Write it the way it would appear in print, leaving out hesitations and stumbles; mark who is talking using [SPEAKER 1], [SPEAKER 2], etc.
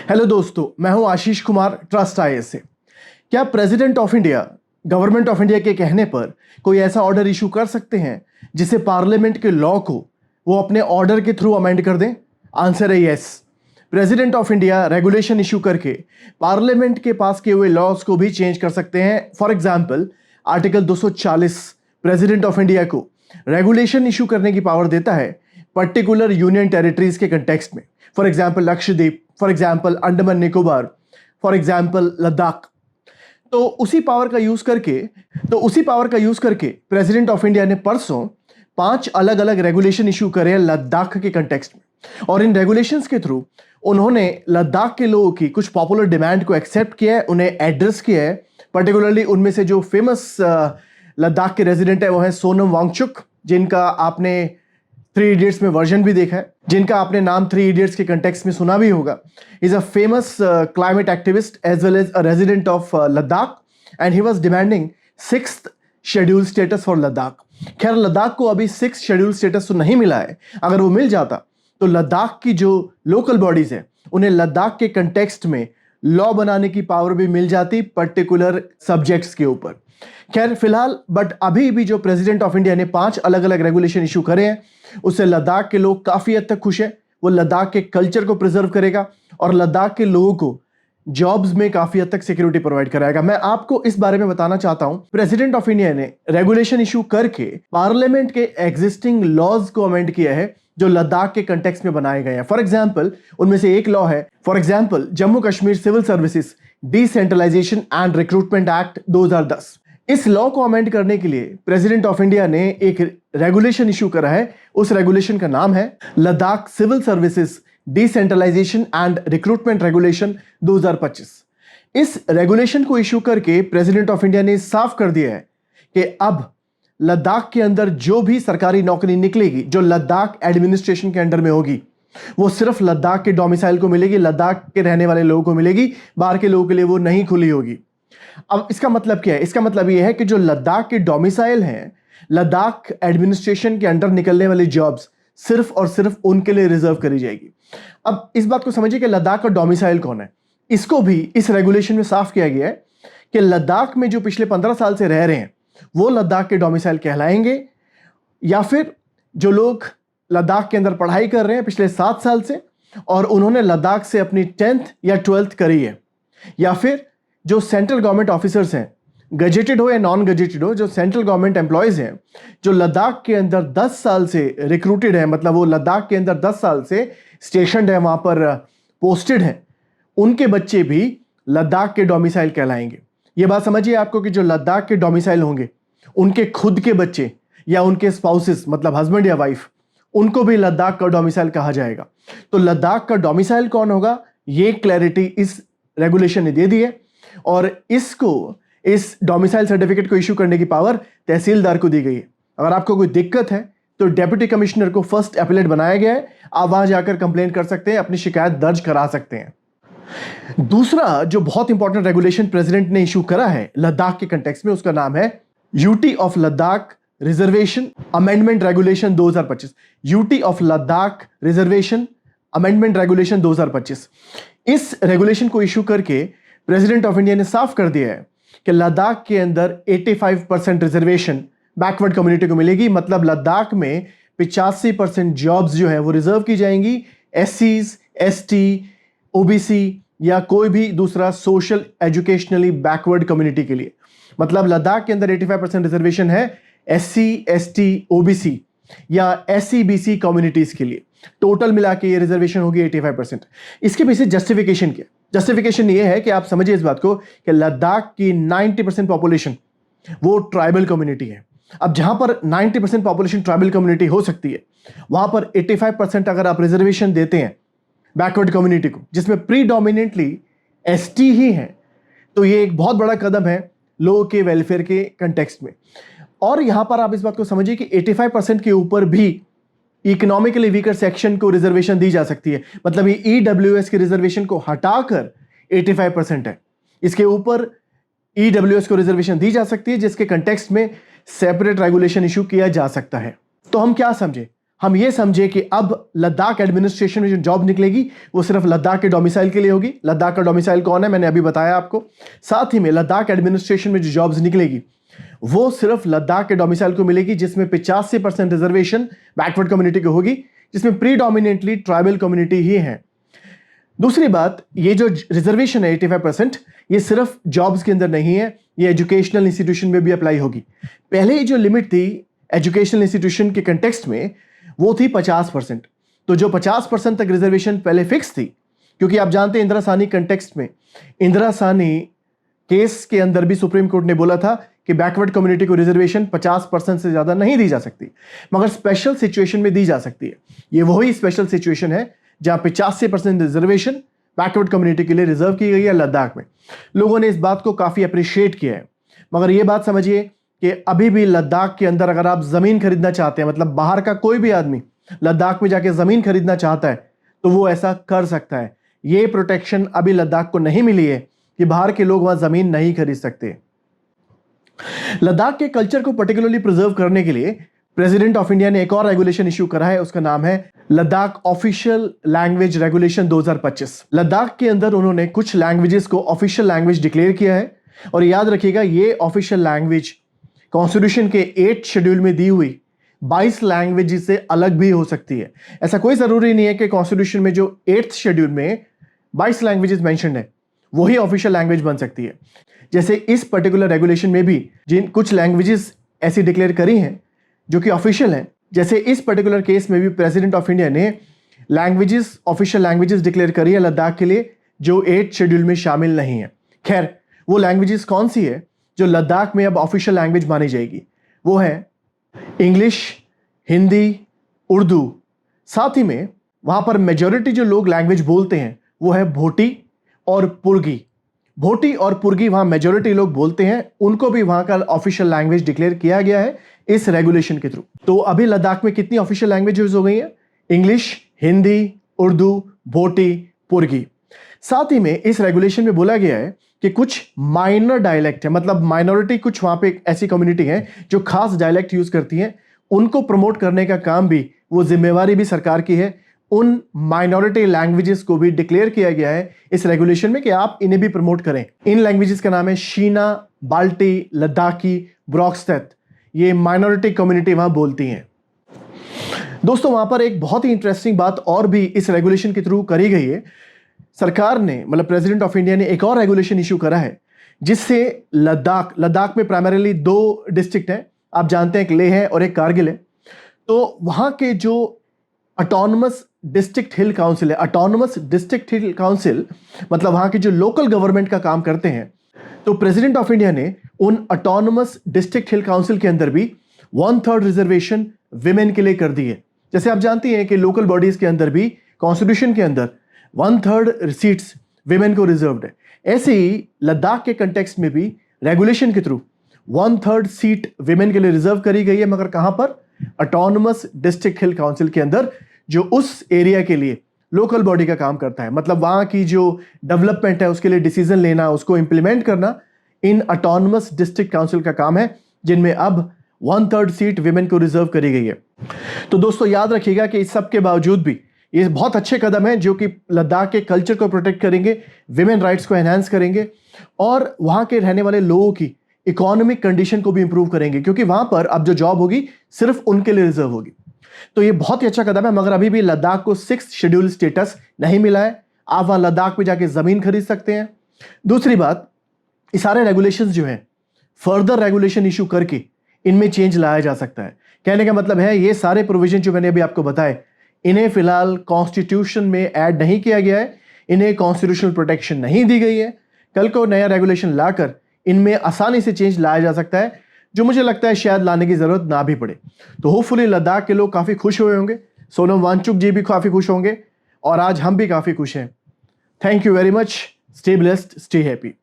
[SPEAKER 1] Hello दोस्तों, मैं हूं आशीष कुमार, ट्रस्ट आईएएस से। क्या president of India, government of India के कहने पर कोई ऐसा ऑर्डर इशू कर सकते हैं जिसे पार्लियामेंट के लॉ को वो अपने ऑर्डर के थ्रू अमेंड कर दें? आंसर है yes. President of India regulation issue करके पार्लियामेंट के पास किए हुए लॉज को भी चेंज कर सकते हैं। For example, article 240 president of India को रेगुलेशन इशू करने की पावर देता है पर्टिकुलर यूनियन टेरिटरीज के कंटेक्स्ट में। For example Lakshadweep, for example Andaman Nicobar, for example Ladakh. तो उसी पावर का यूज करके प्रेसिडेंट ऑफ इंडिया ने परसों 5 अलग अलग रेगुलेशन इशू करे लद्दाख के कंटेक्स्ट में, और इन रेगुलेशंस के थ्रू उन्होंने लद्दाख के लोगों की कुछ पॉपुलर डिमांड को एक्सेप्ट किया है, उन्हें एड्रेस किया है। पर्टिकुलरली उनमें से जो फेमस लद्दाख के रेजिडेंट है वो है सोनम वांगचुक, जिनका आपने 3 इडियट्स में वर्जन भी देखा है, जिनका आपने नाम 3 इडियट्स के कंटेक्स्ट में सुना भी होगा। Is a famous climate activist as well as a resident of Ladakh, and he was demanding 6th schedule status for Ladakh. खैर, लद्दाख को अभी 6th शेड्यूल स्टेटस तो नहीं मिला है। अगर वो मिल जाता तो लद्दाख की जो लोकल बॉडीज है उन्हें लद्दाख के कंटेक्स्ट में लॉ बनाने की पावर भी मिल जाती पर्टिकुलर सब्जेक्ट्स के ऊपर। खैर, फिलहाल अभी भी जो प्रेसिडेंट ऑफ इंडिया ने 5 अलग अलग रेगुलेशन इशू करे हैं उससे लद्दाख के लोग काफी हद तक खुश हैं। वो लद्दाख के कल्चर को प्रिजर्व करेगा और लद्दाख के लोगों को जॉब्स में काफी हद तक सिक्योरिटी प्रोवाइड कराएगा। मैं आपको इस बारे में बताना चाहता हूं, प्रेसिडेंट ऑफ इंडिया ने रेगुलेशन इशू करके पार्लियामेंट के एग्जिस्टिंग लॉज को अमेंड किया है जो लद्दाख के कंटेक्स्ट में बनाए गए हैं। फॉर एग्जाम्पल, उनमें से एक लॉ है, for example Jammu Kashmir civil services decentralisation and recruitment act 2010। इस लॉ को अमेंड करने के लिए प्रेसिडेंट ऑफ इंडिया ने एक रेगुलेशन इशू करा है। उस रेगुलेशन का नाम है Ladakh civil services decentralisation and recruitment regulation 2025। इस रेगुलेशन को इशू करके प्रेसिडेंट ऑफ इंडिया ने साफ कर दिया है कि अब लद्दाख के अंदर जो भी सरकारी नौकरी निकलेगी जो लद्दाख एडमिनिस्ट्रेशन के अंडर में होगी वो सिर्फ लद्दाख के डोमिसाइल को मिलेगी, लद्दाख के रहने वाले लोगों को मिलेगी, बाहर के लोगों के लिए वो नहीं खुली होगी। अब इसका मतलब क्या है? इसका मतलब यह है कि जो लद्दाख के डोमिसाइल हैं, लद्दाख एडमिनिस्ट्रेशन के अंडर निकलने वाली जॉब्स सिर्फ और सिर्फ उनके लिए रिजर्व करी जाएगी। अब इस बात को समझिए कि लद्दाख का डोमिसाइल कौन है। इसको भी इस रेगुलेशन में साफ किया गया है कि लद्दाख में जो पिछले 15 साल से रह रहे हैं वो लद्दाख के डोमिसाइल कहलाएंगे, या फिर जो लोग लद्दाख के अंदर पढ़ाई कर रहे हैं पिछले 7 साल से और उन्होंने लद्दाख से अपनी 10th या 12th करी है, या फिर जो सेंट्रल गवर्नमेंट ऑफिसर्स हैं, गजेटेड हो या नॉन गजेटेड हो, जो सेंट्रल गवर्नमेंट एम्प्लॉयज हैं जो लद्दाख के अंदर 10 साल से रिक्रूटेड है, मतलब वो लद्दाख के अंदर 10 साल से स्टेशनड है, वहां पर पोस्टेड हैं, उनके बच्चे भी लद्दाख के डोमिसाइल कहलाएंगे। ये बात समझिए आपको कि जो लद्दाख के डोमिसाइल होंगे उनके खुद के बच्चे या उनके स्पाउसेस, मतलब हस्बैंड या वाइफ, उनको भी लद्दाख का डोमिसाइल कहा जाएगा। तो लद्दाख का डोमिसाइल कौन होगा, ये क्लैरिटी इस रेगुलेशन ने दे दी है, और इस डोमिसाइल सर्टिफिकेट को इशू करने की पावर तहसीलदार को दी गई है। अगर आपको कोई दिक्कत है तो डिप्टी कमिश्नर को फर्स्ट एपेलेट बनाया गया है, आप वहां जाकर कंप्लेन कर सकते हैं, अपनी शिकायत दर्ज करा सकते हैं। दूसरा जो बहुत इंपॉर्टेंट रेगुलेशन प्रेसिडेंट ने इशू करा है लद्दाख के कंटेक्स्ट में, उसका नाम है UT of Ladakh reservation amendment regulation 2025। UT of Ladakh reservation amendment regulation 2025। इस रेगुलेशन को इशू करके प्रेसिडेंट ऑफ इंडिया ने साफ कर दिया है कि लद्दाख के अंदर 85% रिजर्वेशन बैकवर्ड कम्युनिटी को मिलेगी। मतलब लद्दाख में 85% जॉब्स जो है वो रिजर्व की जाएंगी एससीज, एसटी, ओबीसी या कोई भी दूसरा सोशल एजुकेशनली बैकवर्ड कम्युनिटी के लिए। मतलब लद्दाख के अंदर 85% रिजर्वेशन है एससी, एसटी, ओबीसी या एससी बीसी कम्युनिटीज के लिए। टोटल मिला के ये रिजर्वेशन होगी 85%। इसके पीछे जस्टिफिकेशन क्या? जस्टिफिकेशन ये है कि आप समझिए इस बात को कि लद्दाख की 90% पॉपुलेशन वो ट्राइबल कम्युनिटी है। अब जहां पर 90% पॉपुलेशन ट्राइबल कम्युनिटी हो सकती है, वहां पर 85% अगर आप रिजर्वेशन देते हैं बैकवर्ड कम्युनिटी को, जिसमें प्रीडोमिनेंटली एसटी ही है, तो ये एक बहुत बड़ा कदम है लोगों के वेलफेयर के कंटेक्स्ट में। और यहां पर आप इस बात को समझिए कि 85% के ऊपर भी इकोनॉमिकली वीकर सेक्शन को रिजर्वेशन दी जा सकती है। मतलब ये ईडब्ल्यूएस के रिजर्वेशन को हटाकर 85% है, इसके ऊपर ईडब्ल्यूएस को रिजर्वेशन दी जा सकती है, जिसके कंटेक्स्ट में सेपरेट रेगुलेशन इशू किया जा सकता है। तो हम क्या समझे? हम ये समझे कि अब लद्दाख एडमिनिस्ट्रेशन में जो जॉब निकलेगी वो सिर्फ लद्दाख के डोमिसाइल के लिए होगी। लद्दाख का डोमिसाइल कौन है मैंने अभी बताया आपको। साथ ही में लद्दाख एडमिनिस्ट्रेशन में जो जॉब्स निकलेगी वो सिर्फ लद्दाख के डोमिसाइल को मिलेगी, जिसमें 85% रिजर्वेशन बैकवर्ड कम्युनिटी की होगी, जिसमें प्रीडोमिनेटली ट्राइबल कम्युनिटी ही है। दूसरी बात, ये जो रिजर्वेशन है 85%, ये सिर्फ जॉब्स के अंदर नहीं है, ये एजुकेशनल इंस्टीट्यूशन में भी अप्लाई होगी। पहले जो लिमिट थी एजुकेशनल इंस्टीट्यूशन के कंटेक्स्ट में वो थी 50%। तो जो 50% तक रिजर्वेशन पहले फिक्स थी, क्योंकि आप जानते हैं इंदिरा साहनी कंटेक्स्ट में, इंदिरा साहनी केस के अंदर भी सुप्रीम कोर्ट ने बोला था कि बैकवर्ड कम्युनिटी को रिजर्वेशन 50% से ज्यादा नहीं दी जा सकती, मगर स्पेशल सिचुएशन में दी जा सकती है। ये वही स्पेशल सिचुएशन है जहां 85% रिजर्वेशन बैकवर्ड कम्युनिटी के लिए रिजर्व की गई है लद्दाख में। लोगों ने इस बात को काफी अप्रिशिएट किया है, मगर यह बात समझिए कि अभी भी लद्दाख के अंदर अगर आप जमीन खरीदना चाहते हैं, मतलब बाहर का कोई भी आदमी लद्दाख में जाके जमीन खरीदना चाहता है तो वो ऐसा कर सकता है। ये प्रोटेक्शन अभी लद्दाख को नहीं मिली है कि बाहर के लोग वहां जमीन नहीं खरीद सकते। लद्दाख के कल्चर को पर्टिकुलरली प्रिजर्व करने के लिए प्रेसिडेंट ऑफ इंडिया ने एक और रेगुलेशन इशू करा है, उसका नाम है Ladakh official language regulation 2025। Ladakh के अंदर उन्होंने कुछ लैंग्वेजेस को ऑफिशियल लैंग्वेज डिक्लेयर किया है, और याद रखिएगा ये ऑफिशियल लैंग्वेज कॉन्स्टिट्यूशन के 8th शेड्यूल में दी हुई 22 लैंग्वेजेस से अलग भी हो सकती है। ऐसा कोई जरूरी नहीं है कि कॉन्स्टिट्यूशन में जो 8th शेड्यूल में 22 लैंग्वेजेस मेंशन्ड है वही ऑफिशियल लैंग्वेज बन सकती है। जैसे इस पर्टिकुलर रेगुलेशन में भी जिन कुछ लैंग्वेजेस ऐसी डिक्लेयर करी हैं जो कि ऑफिशियल हैं, जैसे इस पर्टिकुलर केस में भी प्रेसिडेंट ऑफ इंडिया ने लैंग्वेजेस, ऑफिशियल लैंग्वेजेस डिक्लेयर करी है लद्दाख के लिए जो 8th शेड्यूल में शामिल नहीं है। खैर, वो लैंग्वेजेस कौन सी है जो लद्दाख में अब ऑफिशियल लैंग्वेज मानी जाएगी? वो है इंग्लिश, हिंदी, उर्दू। साथ ही में वहां पर मेजॉरिटी जो लोग लैंग्वेज बोलते हैं वो है भोटी और पुर्गी। भोटी और पुर्गी वहां मेजॉरिटी लोग बोलते हैं, उनको भी वहां का ऑफिशियल लैंग्वेज डिक्लेयर किया गया है इस रेगुलेशन के थ्रू। तो अभी लद्दाख में कितनी ऑफिशियल लैंग्वेजेस हो गई हैं? इंग्लिश, हिंदी, उर्दू, भोटी, पुर्गी। साथ ही में इस रेगुलेशन में बोला गया है कि कुछ माइनर डायलेक्ट है, मतलब माइनॉरिटी, कुछ वहां पे ऐसी कम्युनिटी है जो खास डायलेक्ट यूज करती है, उनको प्रमोट करने का काम भी, वो जिम्मेवारी भी सरकार की है। उन माइनॉरिटी लैंग्वेजेस को भी डिक्लेयर किया गया है इस रेगुलेशन में कि आप इन्हें भी प्रमोट करें। इन लैंग्वेजेस का नाम है शीना, बाल्टी, लद्दाखी, ब्रॉक्सटेट। ये माइनॉरिटी कम्युनिटी वहां बोलती हैं। दोस्तों, वहां पर एक बहुत ही इंटरेस्टिंग बात और भी इस रेगुलेशन के थ्रू करी गई है। सरकार ने, मतलब प्रेसिडेंट ऑफ इंडिया ने एक और रेगुलेशन इशू करा है जिससे लद्दाख में प्राइमरीली 2 डिस्ट्रिक्ट हैं, आप जानते हैं, एक लेह है और एक कारगिल है। तो वहां के जो ऑटोनमस डिस्ट्रिक्ट हिल काउंसिल है, ऑटोनमस डिस्ट्रिक्ट हिल काउंसिल मतलब वहां के जो लोकल गवर्नमेंट का काम करते हैं, तो प्रेसिडेंट ऑफ इंडिया ने उन ऑटोनमस डिस्ट्रिक्ट हिल काउंसिल के अंदर भी 1/3 रिजर्वेशन विमेन के लिए कर दी है। जैसे आप जानती हैं कि लोकल बॉडीज के अंदर भी कॉन्स्टिट्यूशन के अंदर 1/3 सीट्स विमेन को रिजर्व्ड है। ऐसे ही लद्दाख के कंटेक्स्ट में भी रेगुलेशन के थ्रू 1/3 सीट विमेन के लिए रिजर्व करी गई है, मगर कहां पर? ऑटोनमस डिस्ट्रिक्ट हिल काउंसिल के अंदर, जो उस एरिया के लिए लोकल बॉडी का काम करता है, मतलब वहां की जो डेवलपमेंट है उसके लिए डिसीजन लेना, उसको इंप्लीमेंट करना, इन ऑटोनमस डिस्ट्रिक्ट काउंसिल का काम है, जिनमें अब 1/3 सीट विमेन को रिजर्व करी गई है। तो दोस्तों, याद रखिएगा कि इस सब के बावजूद भी ये बहुत अच्छे कदम हैं जो कि लद्दाख के कल्चर को प्रोटेक्ट करेंगे, विमेन राइट्स को एनहांस करेंगे और वहां के रहने वाले लोगों की इकोनॉमिक कंडीशन को भी इंप्रूव करेंगे, क्योंकि वहां पर अब जो जॉब होगी सिर्फ उनके लिए रिजर्व होगी। तो ये बहुत ही अच्छा कदम है, मगर अभी भी लद्दाख को 6th शेड्यूल स्टेटस नहीं मिला है। आप वहां लद्दाख में जाके जमीन खरीद सकते हैं। दूसरी बात, ये सारे रेगुलेशंस जो हैं फर्दर रेगुलेशन इशू करके इनमें चेंज लाया जा सकता है। कहने का मतलब है ये सारे प्रोविजन जो मैंने अभी आपको बताए, इन्हें फिलहाल कॉन्स्टिट्यूशन में ऐड नहीं किया गया है, इन्हें कॉन्स्टिट्यूशनल प्रोटेक्शन नहीं दी गई है। कल को नया रेगुलेशन लाकर इनमें आसानी से चेंज लाया जा सकता है, जो मुझे लगता है शायद लाने की जरूरत ना भी पड़े। तो होपफुली लद्दाख के लोग काफी खुश हुए होंगे, सोनम वांगचुक जी भी काफी खुश होंगे और आज हम भी काफी खुश हैं। Thank you very much. Stay blessed, stay happy.